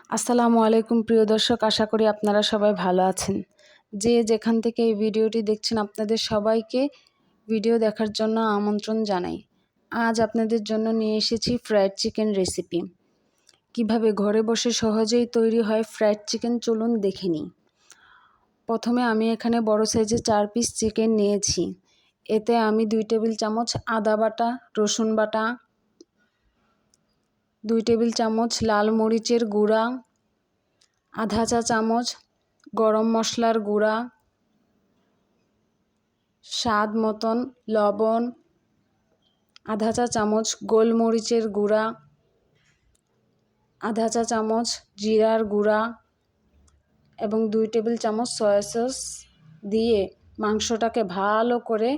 আসসালামু আলাইকুম প্রিয় দর্শক, আশা করি আপনারা সবাই ভালো আছেন। যে যেখান থেকে এই ভিডিওটি দেখছেন আপনাদের সবাইকে ভিডিও দেখার জন্য আমন্ত্রণ জানাই। আজ আপনাদের জন্য নিয়ে এসেছি ফ্রাইড চিকেন রেসিপি। কিভাবে ঘরে বসে সহজেই তৈরি হয় ফ্রাইড চিকেন চলুন দেখে নিই। প্রথমে আমি এখানে বড় সাইজের 4 পিস চিকেন নিয়েছি। এতে আমি 2 টেবিল চামচ আদা বাটা, রসুন বাটা, 2 টেবিল চামচ লাল মরিচের গুঁড়া, আধা চা চামচ গরম মশলার গুঁড়া, স্বাদ মতন লবণ, আধা চা চামচ গোলমরিচের গুঁড়া, আধা চা চামচ জিরার গুঁড়া এবং 2 টেবিল চামচ সয়া সস দিয়ে মাংসটাকে ভালো করে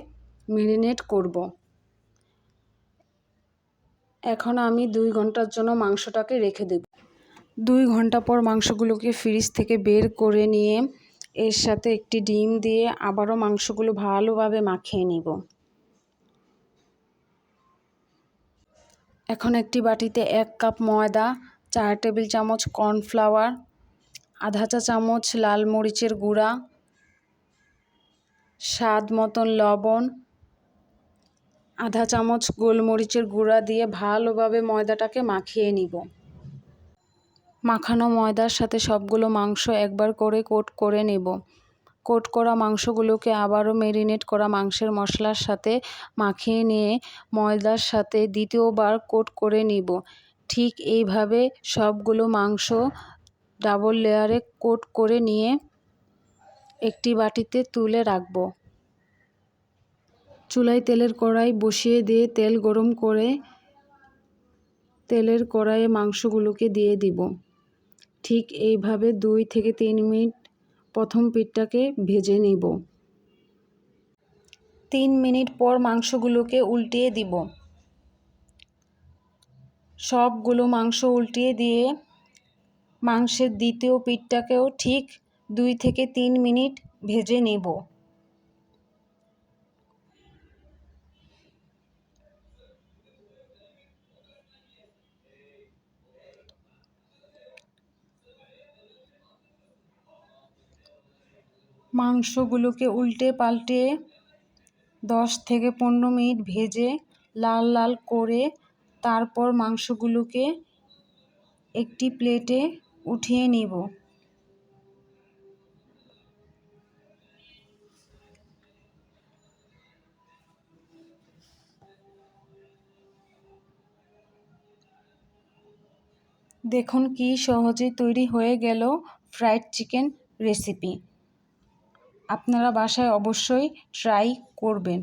ম্যারিনেট করব। এখন আমি 2 ঘন্টার জন্য মাংসটাকে রেখে দেব। 2 ঘন্টা পর মাংসগুলোকে ফ্রিজ থেকে বের করে নিয়ে এর সাথে একটি ডিম দিয়ে আবারও মাংসগুলো ভালোভাবে মাখিয়ে নিব। এখন একটি বাটিতে 1 কাপ ময়দা, 4 টেবিল চামচ কর্নফ্লাওয়ার, আধা চা চামচ লাল মরিচের গুঁড়া, স্বাদ মতন লবণ, আধা চামচ গোলমরিচের গুঁড়া দিয়ে ভালোভাবে ময়দাটাকে মাখিয়ে নিব। মাখানো ময়দার সাথে সবগুলো মাংস একবার করে কোট করে নেব। কোট করা মাংসগুলোকে আবারও ম্যারিনেট করা মাংসের মশলার সাথে মাখিয়ে নিয়ে ময়দার সাথে দ্বিতীয়বার কোট করে নিব। ঠিক এইভাবে সবগুলো মাংস ডাবল লেয়ারে কোট করে নিয়ে একটি বাটিতে তুলে রাখব। চুলায় তেলের কড়াই বসিয়ে দিয়ে তেল গরম করে তেলের কড়াইয়ে মাংসগুলোকে দিয়ে দিব। ঠিক এইভাবে 2 থেকে 3 মিনিট প্রথম পিঠটাকে ভেজে নিব। 3 মিনিট পর মাংসগুলোকে উল্টিয়ে দিব। সবগুলো মাংস উল্টিয়ে দিয়ে মাংসের দ্বিতীয় পিঠটাকেও ঠিক 2 থেকে 3 মিনিট ভেজে নেব। মাংসগুলোকে উল্টে পাল্টে 10 থেকে 15 মিনিট ভেজে লাল লাল করে তারপর মাংসগুলোকে একটি প্লেটে উঠিয়ে নিব। দেখুন কি সহজে তৈরি হয়ে গেল ফ্রাইড চিকেন রেসিপি। আপনারা বাসায় অবশ্যই ট্রাই করবেন।